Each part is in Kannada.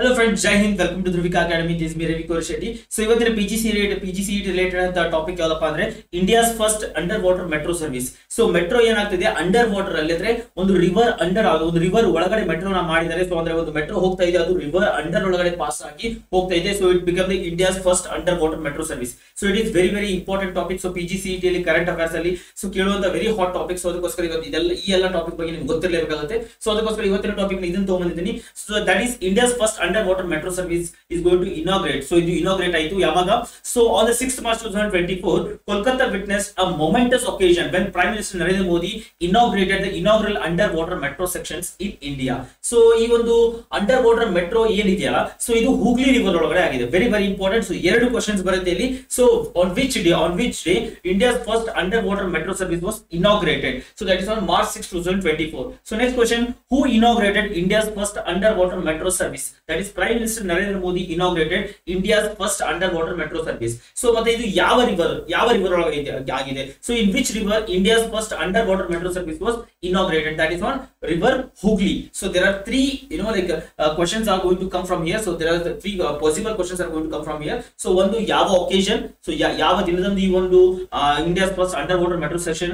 Hello friends, Jai Hind. Welcome to Dhruvika Academy. This is me Ravi Kumar Shetty. So ಇವತ್ತಿನ PGCET ರಿಲೇಟೆಡ್ ಅಂತ ಟಾಪಿಕ್ ಯಾವದಪ್ಪ ಅಂದ್ರೆ India's first under water metro service. So metro ಏನಾಗ್ತಿದೆ ಅಂಡರ್ ವಾಟರ್ ಅಲ್ಲಿ ಅಂದ್ರೆ ಒಂದು ರಿವರ್ ಒಂದು ರಿವರ್ ಒಳಗಡೆ ಮೆಟ್ರೋನ ಮಾಡಿದ್ದಾರೆ. ಸೊ ಅಂದ್ರೆ ಒಂದು ಮೆಟ್ರೋ ಹೋಗ್ತಾ ಇದೆ, ಅದು ರಿವರ್ ಅಂಡರ್ ಒಳಗಡೆ ಪಾಸ್ ಆಗಿ ಹೋಗ್ತಾ ಇದೆ. So it become the India's first under water metro service. So it is very important topic. So PGCET ಅಲ್ಲಿ ಕರೆಂಟ್ ಅಫೇರ್ಸ್ ಅಲ್ಲಿ ಸೊ ಕೇಳುವಂತ ವೆರಿ ಹಾಟ್ ಟಾಪಿಕ್. ಸೊ ಅದಕ್ಕೋಸ್ಕರ ಇವತ್ತು ಈ ಎಲ್ಲ ಟಾಪಿಕ್ ಬಗ್ಗೆ ನಿಮ್ಗೆ ಗೊತ್ತಿರಲೇಬೇಕಾಗುತ್ತೆ. ಸೊ ಅದಕ್ಕೋಸ್ಕರ ಇವತ್ತಿನ ಟಾಪಿಕ್ ಇದನ್ನ ತಗೊಂಡ್ಬಂದಿದ್ದೀನಿ. So that is India's first underwater metro service is going to inaugurate. So ಇದು inaugurate ಆಯಿತು ಯಾವಾಗ? So on the 6th March 2024, Kolkata witnessed a momentous occasion when Prime Minister Narendra Modi inaugurated the inaugural underwater metro sections in India. So ಈ ಒಂದು underwater metro ಏನಿದೆಯಲ್ಲ, so ಇದು ಹೂಗ್ಲಿ ರಿವರ್ ಒಳಗಡೆ ಆಗಿದೆ. Very important. ಸೊ ಎರಡು ಕ್ವೆಶ್ಚನ್ಸ್ ಬರುತ್ತೆ ಇಲ್ಲಿ. So on which day India's first underwater metro service was inaugurated? So that is on March 6, 2024. So next question, who inaugurated India's first underwater metro service? That is Prime Minister Narendra Modi inaugurated India's first underwater metro service. So ಮತ್ತೆ ಇದು ಯಾವ ರಿವರ್ ಒಳಗೆ ಆಗಿದೆ? So in which river India's first underwater metro service was inaugurated? That is on river Hooghly. So there are three questions are going to come from here. So there are three possible questions are going to come from here. So ಒಂದು ಯಾವ occasion, so ಯಾವ ದಿನದಂದು ಈ ಒಂದು India's first underwater metro section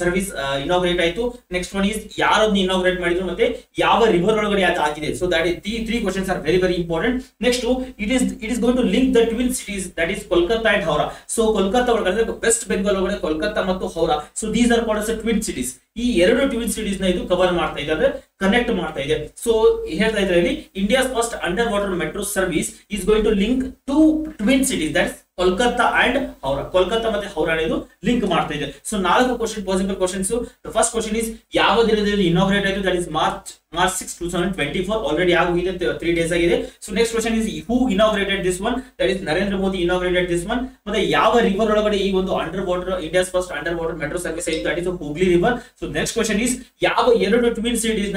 service inaugurate ಆಯಿತು. ನೆಕ್ಸ್ಟ್ ಒನ್ ಇಸ್ ಯಾರನ್ನು inaugurate ಮಾಡಿದ್ರು ಮತ್ತೆ ಯಾವ ರಿವರ್ ಒಳಗಡೆ ಆಗಿದೆ. So that is three questions are very important. Next it is going to link the twin cities, that is Kolkata and Howrah. So Kolkata ಒಳಗಡೆ ವೆಸ್ಟ್ ಬೆಂಗಾಲ್ ಒಳಗಡೆ ಕೋಲ್ಕತ್ತಾ ಮತ್ತು Howrah. So these are called as twin cities. ಈ ಎರಡು ಟ್ವಿನ್ ಸಿಟೀಸ್ ನ ಇದು ಕವರ್ ಮಾಡ್ತಾ ಇದೆ, ಅಂದ್ರೆ ಕನೆಕ್ಟ್ ಮಾಡ್ತಾ ಇದೆ. ಸೊ ಹೇಳ್ತಾ ಇದ್ರೆ ಇಲ್ಲಿ India's first under water metro service is going to link to twin cities, that Kolkata and Howrah. Kolkata ಮತ್ತೆ ಹೌರಾ ಇದು ಲಿಂಕ್ ಮಾಡ್ತಾ ಇದೆ. So 4 possible questions. The first question is ಯಾವ ದಿನದಲ್ಲಿ ಇನಾಗ್ರೇಟ್ ಆಯಿತು? That is March 6, 2024. ಆಲ್ರೆಡಿ ಆಗಿದೆ, 3 ಡೇಸ್ ಆಗಿದೆ. So next question is who inaugurated this one? That is Narendra Modi inaugurated this one. ಮತ್ತೆ ಯಾವ ರಿವರ್ ಒಳಗಡೆ ಈ ಒಂದು underwater India's first under water metro service ಆಯಿತು? That is Hooghly river. So next question is ಯಾವ ಎರಡು ಟ್ವಿನ್ ಸಿಟೀಸ್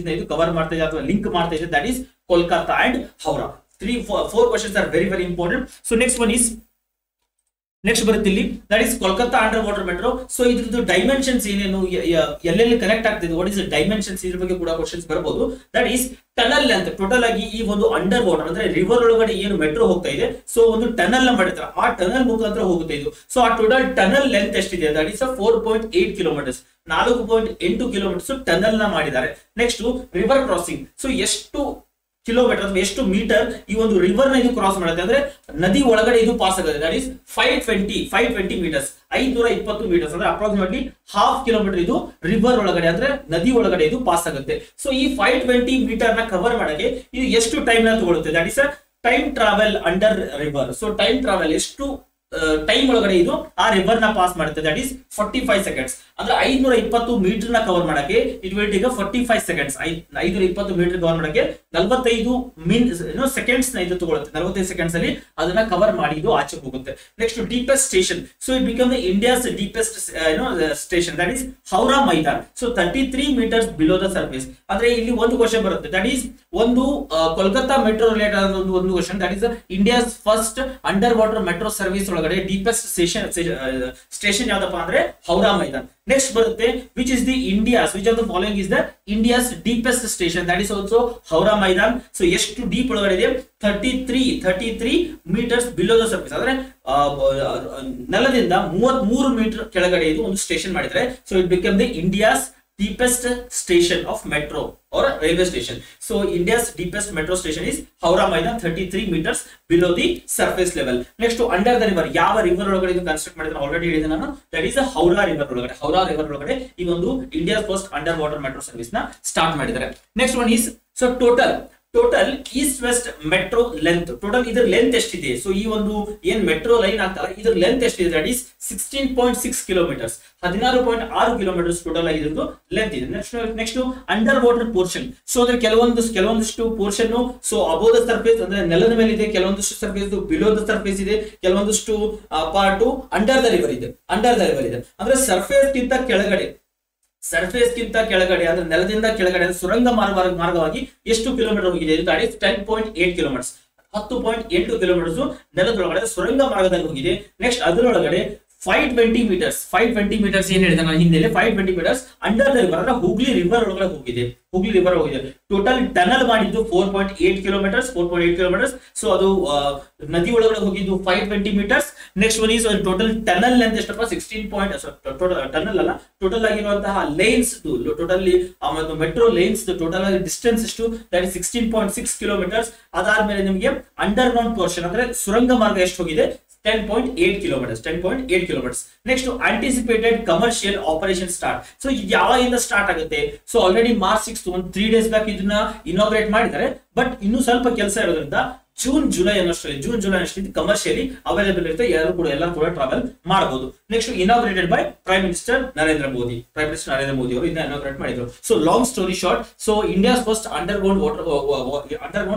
ನ ಇದು ಕವರ್ ಮಾಡ್ತಾ ಇದೆ ಅಥವಾ ಲಿಂಕ್ ಮಾಡ್ತಾ ಇದೆ? That is Kolkata and Howrah. 4 questions are very important. So next one is ಬರುತ್ತೆ ಇಲ್ಲಿ, that is Kolkata under water metro. So ಇದ್ರದ್ದು ಡೈಮೆನ್ಷನ್ಸ್ ಏನೇನು, ಎಲ್ಲೆಲ್ಲಿ ಕನೆಕ್ಟ್ ಆಗ್ತಿದೆ, ವಾಟ್ ಇಸ್ ಡೈಮೆನ್ಷನ್ಸ್, ಇದ್ರ ಬಗ್ಗೆ ಕೂಡ ಕ್ವಶನ್ಸ್ ಬರಬಹುದು. ದಟ್ ಈಸ್ ಟನಲ್ ಅಂತ ಟೋಟಲ್ ಆಗಿ ಈ ಒಂದು ಅಂಡರ್ ವಾಟರ್ ಅಂದ್ರೆ ರಿವರ್ ಒಳಗಡೆ ಏನು ಮೆಟ್ರೋ ಹೋಗ್ತಾ ಇದೆ, ಸೊ ಒಂದು ಟನಲ್ ನ ಮಾಡಿರ್ತಾರೆ, ಆ ಟನಲ್ ಮುಖಾಂತರ ಹೋಗುತ್ತೆ ಇದು. ಸೊ ಆ ಟೋಟಲ್ ಟನಲ್ ಲೆಂತ್ ಎಷ್ಟಿದೆ? That is 4.8 kilometres, 4.8 kilometres tunnel ನ ಮಾಡಿದ್ದಾರೆ. Next river crossing. ಸೊ ಎಷ್ಟು ಕಿಲೋಮೀಟರ್ ಅಥವಾ ಎಷ್ಟು ಮೀಟರ್ ಈ ಒಂದು ರಿವರ್ ನ ಇದು ಕ್ರಾಸ್ ಮಾಡುತ್ತೆ ಅಂದ್ರೆ ನದಿ ಒಳಗಡೆ ಇದು ಪಾಸ್ ಆಗುತ್ತೆ? ದಟ್ ಇಸ್ 520 ಮೀಟರ್ಸ್, 520 ಮೀಟರ್ಸ್ ಅಂದ್ರೆ ಅಪ್ರಾಕ್ಸಿಮೇಟ್ಲಿ ಹಾಫ್ ಕಿಲೋಮೀಟರ್ ಇದು ರಿವರ್ ಒಳಗಡೆ ಅಂದ್ರೆ ನದಿ ಒಳಗಡೆ ಇದು ಪಾಸ್ ಆಗುತ್ತೆ. ಸೊ ಈ 520 ಮೀಟರ್ ನ ಕವರ್ ಮಾಡಕ್ಕೆ ಇದು ಎಷ್ಟು ಟೈಮ್ ನ ತಗೊಳುತ್ತೆ? That is time travel under river. So time travel ಎಷ್ಟು ಟೈಮ್ ಒಳಗಡೆ ಇದು ಆ ರಿವರ್ ನ ಪಾಸ್ ಮಾಡುತ್ತೆ? That is 45 seconds. ಅಂದ್ರೆ 520 ಮೀಟರ್ ನ ಕವರ್ ಮಾಡಕ್ಕೆ it will take 45 seconds. 520 metre cover ಮಾಡಕ್ಕೆ 45 ಸೆಕೆಂಡ್ಸ್ ನ ಇದು ತಗೊಳುತ್ತೆ. 45 ಸೆಕೆಂಡ್ಸ್ ಅಲ್ಲಿ ಅದನ್ನ ಕವರ್ ಮಾಡಿ ಇದು ಆಚೆ ಹೋಗುತ್ತೆ. Next deepest station. So it become the India's deepest station, that is Howrah Maidan. So 33 metres below the surface. ಅಂದ್ರೆ ಇಲ್ಲಿ ಒಂದು ಕ್ವಶನ್ ಬರುತ್ತೆ, ದಟ್ ಈಸ್ ಒಂದು ಕೋಲ್ಕತ್ತಾ ಮೆಟ್ರೋ ರಿಲೇಟೆಡ್ ಒಂದು question. That is India's first under water metro service ಒಳಗಡೆ ಡೀಪೆಸ್ಟ್ ಸ್ಟೇಷನ್ ಯಾವ್ದಪ್ಪ ಅಂದ್ರೆ ಹೌರಾ ಮೈದಾನ್. ನೆಕ್ಸ್ಟ್ ಬರುತ್ತೆ which of the following is the India's deepest station? That is also Howrah Maidan. So ಎಷ್ಟು ಡೀಪ್ ಒಳಗಡೆ ಇದೆ? 33 ಮೀಟರ್ಸ್ ಬಿಲೋ ದ ಸರ್ಫೇಸ್, ಅಂದ್ರೆ ನೆಲದಿಂದ 33 ಮೀಟರ್ ಕೆಳಗಡೆ ಇದು ಒಂದು ಸ್ಟೇಷನ್ ಮಾಡಿದ್ರೆ. So it become the India's deepest station of metro or railway station. So India's deepest metro station is Howrah Maidan, 33 meters below the surface level. Next under the river, ಯಾವ ರಿವರ್ ಒಳಗಡೆ ಇದು ಕನ್ಸ್ಟ್ರಕ್ಟ್ ಮಾಡಿದ್ರೆ ಆಲ್ರೆಡಿ ಹೇಳಿದೆ ನಾನು, ದಟ್ ಈಸ್ ಹೌರಾ ರಿವರ್ ಒಳಗಡೆ. ಹೌರಾ ರಿವರ್ ಒಳಗಡೆ ಈ ಒಂದು India first under water metro service ನ ಸ್ಟಾರ್ಟ್ ಮಾಡಿದ್ದಾರೆ. Next one is so total east west metro length. Total ಇದರ ಲೆಂತ್ ಎಷ್ಟಿದೆ? ಸೊ ಈ ಒಂದು ಏನ್ ಮೆಟ್ರೋ ಲೈನ್ ಆಗ್ತಲ್ಲ ಇದರ ಲೆಂತ್ ಎಷ್ಟಿದೆ? That is 16.6 kilometres, 16.6 kilometres total ಆಗಿ ಇದ್ರದ್ದು ಲೆಂತ್ ಇದೆ. Next under water portion. So ಅದ್ರ ಕೆಲವೊಂದಿಷ್ಟು portion so above the surface ಅಂದ್ರೆ ನೆಲದ ಮೇಲೆ ಇದೆ, ಕೆಲವೊಂದಿಷ್ಟು ಸರ್ಫೇಸ್ ಬಿಲೋ ದ ಸರ್ಫೇಸ್ ಇದೆ, ಕೆಲವೊಂದಿಷ್ಟು ಪಾರ್ಟ್ ಅಂಡರ್ ದ ರಿವರ್ ಇದೆ. ಅಂದ್ರೆ ಸರ್ಫೇಸ್ ಗಿಂತ ಕೆಳಗಡೆ ಅಂದ್ರೆ ನೆಲದಿಂದ ಕೆಳಗಡೆ ಸುರಂಗ ಮಾರ್ಗವಾಗಿ ಎಷ್ಟು ಕಿಲೋಮೀಟರ್ ಹೋಗಿದೆ? 10.8 ಕಿಲೋಮೀಟರ್ಸ್, 10.8 ಕಿಲೋಮೀಟರ್ಸ್ ನೆಲದೊಳಗಡೆ ಸುರಂಗ ಮಾರ್ಗದಲ್ಲಿ ಹೋಗಿದೆ. ನೆಕ್ಸ್ಟ್ ಅದರೊಳಗಡೆ 520 ಮೀಟರ್ಸ್ ಏನ್ ಹೇಳಿದೆ ನಾನು ಹಿಂದೆ 520 metres under the river Hooghly river ಒಳಗಡೆ ಹೋಗಿದೆ. ಹುಗ್ಲಿ ರಿವರ್ ಹೋಗಿದೆ. ಟೋಟಲ್ ಟನಲ್ ಮಾಡಿದ್ದು 4.8 ಕಿಲೋಮೀಟರ್ಸ್. ಸೊ ಅದು ನದಿ ಒಳಗಡೆ ಹೋಗಿದ್ದು 520 metres. Next one is total tunnel length ಎಷ್ಟಪ್ಪ 16 ಟನಲ್ ಅಲ್ಲ, ಟೋಟಲ್ ಆಗಿರುವಂತಹ lanes totally metro lanes total ಆಗಿ ಡಿಸ್ಟೆನ್ಸ್ ಎಷ್ಟು, ದಟ್ ಇಸ್ 16.6 ಕಿಲೋಮೀಟರ್ಸ್. ಅದಾದ್ಮೇಲೆ ನಿಮಗೆ ಅಂಡರ್ ಗ್ರೌಂಡ್ ಪೋರ್ಷನ್ ಅಂದ್ರೆ ಸುರಂಗ ಮಾರ್ಗ ಎಷ್ಟು ಹೋಗಿದೆ 10.8 kilometres. Next anticipated commercial operation start. So ಇದು ಯಾವಾಗಿಂದ ಸ್ಟಾರ್ಟ್ ಆಗುತ್ತೆ? ಸೊ ಆಲ್ರೆಡಿ ಮಾರ್ಚ್ 6 ಒಂದು 3 days ಬ್ಯಾಕ್ ಇದನ್ನ ಇನಾಗ್ರೇಟ್ ಮಾಡಿದ್ದಾರೆ. ಬಟ್ ಇನ್ನು ಸ್ವಲ್ಪ ಕೆಲಸ ಇರೋದ್ರಿಂದ ಜೂನ್ ಜುಲೈ ಅನ್ನಷ್ಟರಲ್ಲಿ ಕಮರ್ಷಿಯಲಿ ಅವೈಲೇಬಲ್ ಇರುತ್ತೆ. ಎಲ್ಲ ಕೂಡ ಟ್ರಾವೆಲ್ ಮಾಡಬಹುದು. Next inaugurated by prime minister Narendra Modi ಅವರು ಇದನ್ನ ಇನಾಗ್ರೇಟ್ ಮಾಡಿದ್ರು. So long story short, so India's first underground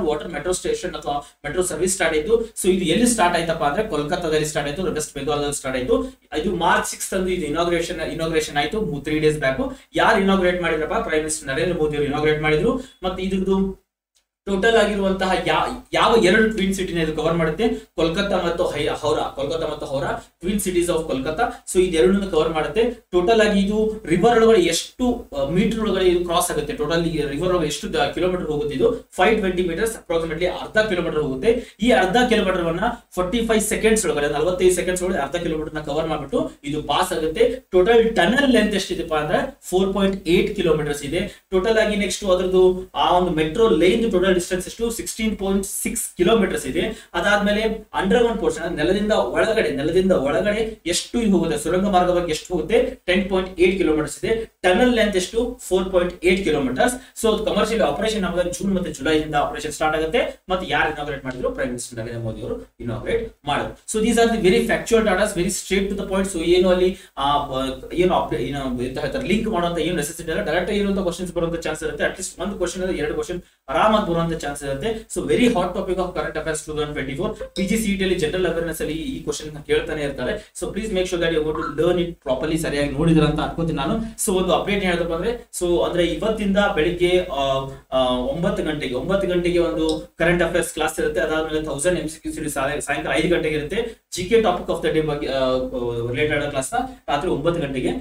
water metro station ಅಥವಾ ಮೆಟ್ರೋ ಸರ್ವಿಸ್ ಸ್ಟಾರ್ಟ್ ಆಯಿತು. ಸೊ ಇದು ಎಲ್ಲಿ ಸ್ಟಾರ್ಟ್ ಆಯ್ತಪ್ಪ ಅಂದ್ರೆ ಕೋಲ್ಕತ್ತಾದಲ್ಲಿ ಸ್ಟಾರ್ಟ್ ಆಯ್ತು, ವೆಸ್ಟ್ ಬೆಂಗಾಲ್ ಸ್ಟಾರ್ಟ್ ಆಯ್ತು. ಇದು ಮಾರ್ಚ್ 6 ಅಂದು ಇದು ಇನಾಗ್ರೇಷನ್ ಆಯ್ತು 3 days ಬ್ಯಾಕ್. ಯಾರು ಇನಾಗ್ರೇಟ್ ಮಾಡಿದ್ರಪ್ಪ? ಪ್ರೈಮ್ ಮಿನಿಸ್ಟರ್ ನರೇಂದ್ರ ಮೋದಿ ಅವರು ಇನಾಗ್ರೇಟ್ ಮಾಡಿದ್ರು. ಮತ್ತೆ ಇದ್ರದ್ದು ಟೋಟಲ್ ಆಗಿರುವಂತಹ ಯಾವ 2 ಟ್ವಿನ್ ಸಿಟಿನ ಇದು ಕವರ್ ಮಾಡುತ್ತೆ? ಕೋಲ್ಕತ್ತಾ ಮತ್ತು Howrah twin cities of Kolkata. So ಇದೆರಡನ್ನು ಕವರ್ ಮಾಡುತ್ತೆ. ಟೋಟಲ್ ಆಗಿ ಇದು ರಿವರ್ ಒಳಗಡೆ ಎಷ್ಟು ಮೀಟರ್ ಒಳಗಡೆ ಇದು ಕ್ರಾಸ್ ಆಗುತ್ತೆ, ಟೋಟಲ್ ರಿವರ್ ಒಳಗಡೆ ಎಷ್ಟು ಕಿಲೋಮೀಟರ್ ಹೋಗುತ್ತೆ? ಇದು 520 ಮೀಟರ್ಸ್, ಅಪ್ರಾಕ್ಸಿಮೇಟ್ಲಿ ಅರ್ಧ ಕಿಲೋಮೀಟರ್ ಹೋಗುತ್ತೆ. ಈ ಅರ್ಧ ಕಿಲೋಮೀಟರ್ ವನ್ನ 45 ಸೆಕೆಂಡ್ಸ್ ಒಳಗಡೆ 45 ಸೆಕೆಂಡ್ಸ್ ಒಳಗಡೆ ಅರ್ಧ ಕಿಲೋಮೀಟರ್ ನ ಕವರ್ ಮಾಡ್ಬಿಟ್ಟು ಇದು ಪಾಸ್ ಆಗುತ್ತೆ. ಟೋಟಲ್ ಟನಲ್ ಲೆಂತ್ ಎಷ್ಟಿದೆಪ್ಪ ಅಂದ್ರೆ 4.8 ಕಿಲೋಮೀಟರ್ಸ್ ಇದೆ ಟೋಟಲ್ ಆಗಿ. ನೆಕ್ಸ್ಟ್ ಅದರದ್ದು ಆ ಒಂದು ಮೆಟ್ರೋ ಲೈನ್ ಟೋಟಲ್ ಡಿಸ್ಟೆನ್ಸ್ ಎಷ್ಟು 16.6 ಕಿಲೋಮೀಟರ್ಸ್ ಇದೆ. ಅದಾದ್ಮೇಲೆ ಅಂಡರ್ ಗ್ರೌಂಡ್ ಪೋರ್ಷನ್ ನೆಲದಿಂದ ಒಳಗಡೆ ಎಷ್ಟು ಹೋಗುತ್ತೆ, ಸುರಂಗ ಮಾರ್ಗವಾಗಿ ಎಷ್ಟು ಹೋಗುತ್ತೆ 10.8 ಕಿಲೋಮೀಟರ್ಸ್ ಇದೆ. ಟನಲ್ ಲೆಂತ್ ಎಷ್ಟು 4.8 ಕಿಲೋಮೀಟರ್ಸ್. ಸೊ ಕಮರ್ಷಿಯಲ್ ಆಪರೇಷನ್ ಆಗುವಾಗ ಜೂನ್ ಮತ್ತೆ ಜುಲೈಯಿಂದ ಆಪರೇಷನ್ ಸ್ಟಾರ್ಟ್ ಆಗುತ್ತೆ. ಮತ್ತೆ ಯಾರು ಇನಾಗ್ರೇಟ್ ಮಾಡಿದ್ರು? ಪ್ರೈಮ್ ಮಿನಿಸ್ಟರ್ ನರೇಂದ್ರ ಮೋದಿ ಅವರು ಇನಾಗ್ರೇಟ್ ಮಾಡಿದ್ರು. So these are the very factual datas, very straight to the point. So ಏನು ಅಲ್ಲಿ ಲಿಂಕ್ ಮಾಡುವಂತ ಏನು ನೆಸೆಸಿಟಿ ಇಲ್ಲ, ಡೈರೆಕ್ಟ್ ಇರುವಂತ ಕ್ವಶನ್ಸ್ ಬರುವಂತ ಚಾನ್ಸ್ ಇರುತ್ತೆ. ಅಟ್ಲೀಸ್ಟ್ ಒಂದು ಕ್ವಶನ್ 2 ಕ್ವಶನ್ ಆರಾಮಾಗಿ ಬರುವಂತ ಚಾನ್ಸ್ ಇರುತ್ತೆ. So very hot topic of current affairs 2024. PGCET ಅಲ್ಲಿ ಜನರಲ್ ಅವೇರ್ನೆಸ್ ಅಲ್ಲಿ ಈ ಕ್ವಶನ್ ಕೇಳ್ತಾನೆ ಇರ್ತಾರೆ. So please make sure that you go to learn it properly, ಸರಿಯಾಗಿ ನೋಡಿದ್ರ ಅಂತ ಅನ್ಕೋತೀನಿ ನಾನು. ಸೊ ಒಂದು ಅಪ್ಡೇಟ್ ಹೇಳೋದಪ್ಪ ಅಂದ್ರೆ, ಸೊ ಅಂದ್ರೆ ಇವತ್ತಿಂದ ಬೆಳಿಗ್ಗೆ 9 ಗಂಟೆಗೆ ಒಂದು ಕರೆಂಟ್ ಅಫೇರ್ಸ್ ಕ್ಲಾಸ್ ಇರುತ್ತೆ. ಅದಾದ್ಮೇಲೆ 1000 MCQ ಸೀರೀಸ್ ಸಾಯಂಕಾಲ 5 ಗಂಟೆಗೆ ಇರುತ್ತೆ. GK topic of the day ಬಗ್ಗೆ ರಿಲೇಟೆಡ್ ಕ್ಲಾಸ್ ರಾತ್ರಿ 9 ಗಂಟೆಗೆ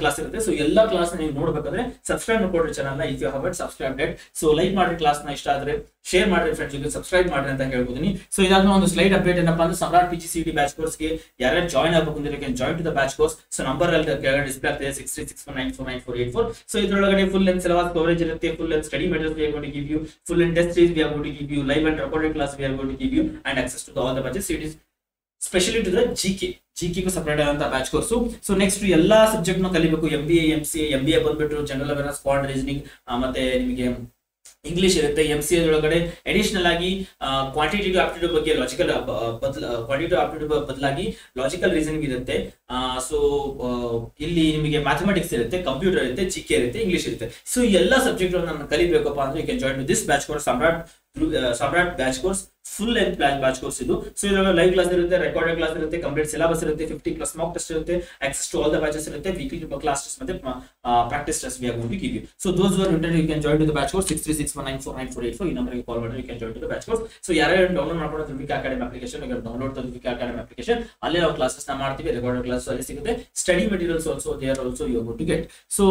ಕ್ಲಾಸ್ ಇರುತ್ತೆ. ಸೊ ಎಲ್ಲಾ ಕ್ಲಾಸ್ ನೀವು ನೋಡ್ಬೇಕಂದ್ರೆ ಸಬ್ಸ್ಕ್ರೈಬ್ ಮಾಡ್ಕೊಡ್ರಿ ಚಾನಲ್ ನ. If you have subscribe it, so like ಮಾಡ್ರಿ ಕ್ಲಾಸ್ ನ, ಇಷ್ಟ ಆದ್ರೆ ಶೇರ್ ಮಾಡ್ರಿ ಫ್ರೆಂಡ್ಸ್ ಜೊತೆ, ಸಬ್ಸ್ಕ್ರೈಬ್ ಮಾಡ್ರಿ ಅಂತ ಹೇಳ್ಬೋದಿನಿ. ಸೊ ಇದಾದ್ಮೇಲೆ ಒಂದು ಸ್ಲೈಡ್ ಅಪ್ಡೇಟ್ ಏನಪ್ಪಾ ಅಂದ್ರೆ, ಸಮ್ರಾಟ್ PGCET ಬ್ಯಾಚ್ ಕೋರ್ಸ್ ಗೆ ಯಾರು ಜಾಯ್ನ್ ಆಗಬೇಕು ಅಂದ್ರೆ can join to the batch course. So number ಅಲ್ಲಿ ಕೆಳಗಡೆ ಡಿಸ್ಪ್ಲೇ ಆಗ್ತಿದೆ 6361949484. ಸೊ ಇದರೊಳಗಡೆ ಫುಲ್ ಲೆಂತ್ ಸಿಲೆಬಸ್ ಕವರೇಜ್ ಇರುತ್ತೆ, full length study materials we are going to give you, full length test series we are going to give you, live and recorded class we are going to give you, and access to all the batches. It is specially to the GK ಗೂ ಸಪರೇಟ್ ಆದಂತ ಬ್ಯಾಚ್ ಕೋರ್ಸ್. ಸೊ ನೆಕ್ಸ್ಟ್ ಎಲ್ಲಾ ಸಬ್ಜೆಕ್ಟ್ ನ ಕಲಿಬೇಕು. MBA MCA ಬಂದ್ಬಿಟ್ಟು ಜನರಲ್ ಅವೇರ್ನೆಸ್, ಕ್ವಾಂಟ್ ರೀಸನಿಂಗ್, ಮತ್ತೆ ನಿಮಗೆ ಇಂಗ್ಲಿಷ್ ಇರುತ್ತೆ. MCA ಒಳಗಡೆ ಅಡಿಷನಲ್ ಆಗಿ ಕ್ವಾಂಟಿಟೇಟಿವ್ ಆಪ್ಟಿಟ್ಯೂಡ್ ಬಗ್ಗೆ ಕ್ವಾಂಟಿಟೇಟಿವ್ ಆಪ್ಟಿಟ್ಯೂಡ್ ಬದಲಾಗಿ ಲಾಜಿಕಲ್ ರೀಸನಿಂಗ್ ಇರುತ್ತೆ. ಸೊ ಇಲ್ಲಿ ನಿಮಗೆ ಮ್ಯಾಥಮೆಟಿಕ್ಸ್ ಇರುತ್ತೆ, ಕಂಪ್ಯೂಟರ್ ಇರುತ್ತೆ, GK ಇರುತ್ತೆ, ಇಂಗ್ಲಿಷ್ ಇರುತ್ತೆ. ಸೊ ಎಲ್ಲಾ ಸಬ್ಜೆಕ್ಟ್ ನಾನು ಕಲಿಬೇಕಪ್ಪ ಅಂದ್ರೆ you can join to this batch course, Samrat batch course, full length batch course ಇದು. ಸೊ ಇದರಲ್ಲಿ ಲೈವ್ ಕ್ಲಾಸ್ ಇರುತ್ತೆ, ರೆಕಾರ್ಡೆಡ್ ಕ್ಲಾಸ್ ಇರುತ್ತೆ, ಕಂಪ್ಲೀಟ್ ಸಿಲೆಬಸ್ ಇರುತ್ತೆ, 50+ ಮಾಕ್ ಟೆಸ್ಟ್ ಇರುತ್ತೆ, access to all the batches ಇರುತ್ತೆ, ವೀಕ್ಲಿ ಕ್ಲಾಸ್ ಟೆಸ್ಟ್ ಮತ್ತೆ practice test we are going to give you. So those who are interested you can join to the batch course 6361949484. ಈ ನಂಬರ್ಗೆ ಕಾಲ್ ಮಾಡಿ you can join to the batch course. So ಯಾರ್ಯಾರು ಡೌನ್ಲೋಡ್ ಮಾಡ್ಕೊಂಡು Dhruvika academy application, download the Dhruvika academy application, ಅಲ್ಲೇ ನಾವು ಕ್ಲಾಸಸ್ ನ ಮಾಡ್ತೀವಿ, ರೆಕಾರ್ಡೆಡ್ ಕ್ಲಾಸ್ ಅಲ್ಲಿ ಸಿಗುತ್ತೆ, study materials also they are also you are going to get. So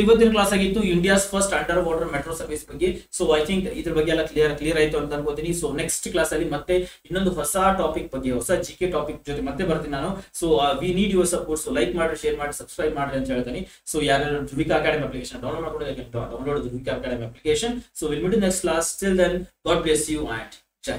ಇವತ್ತಿನ ಕ್ಲಾಸ್ ಆಗಿತ್ತು India's first under water metro service ಬಗ್ಗೆ. ಸೊ ಐ ಥಿಂಕ್ ಇದ್ರ ಬಗ್ಗೆ ಎಲ್ಲ ಕ್ಲಿಯರ್ ಆಯ್ತು ಅಂತ ಅನ್ಕೋತೀನಿ. ಸೊ ನೆಕ್ಸ್ಟ್ ಕ್ಲಾಸ್ ಅಲ್ಲಿ ಮತ್ತೆ ಇನ್ನೊಂದು ಹೊಸ ಟಾಪಿಕ್ ಬಗ್ಗೆ, ಹೊಸ GK ಟಾಪಿಕ್ ಜೊತೆ ಮತ್ತೆ ಬರ್ತೀನಿ ನಾನು. So we need your support. So like ಮಾಡಿ, ಶೇರ್ ಮಾಡಿ, ಸಬ್ಸ್ಕ್ರೈಬ್ ಮಾಡಿ ಅಂತ ಹೇಳ್ತೀನಿ. ಸೊ ಯಾರು ಧ್ರುವಿಕಾ ಅಕಾಡೆಮಿ ಅಪ್ಲಿಕೇಶನ್ ಡೌನ್ಲೋಡ್ ಮಾಡ್ಕೊಂಡು download Dhruvika academy application. So will meet in next class. Till then God bless you and Jai.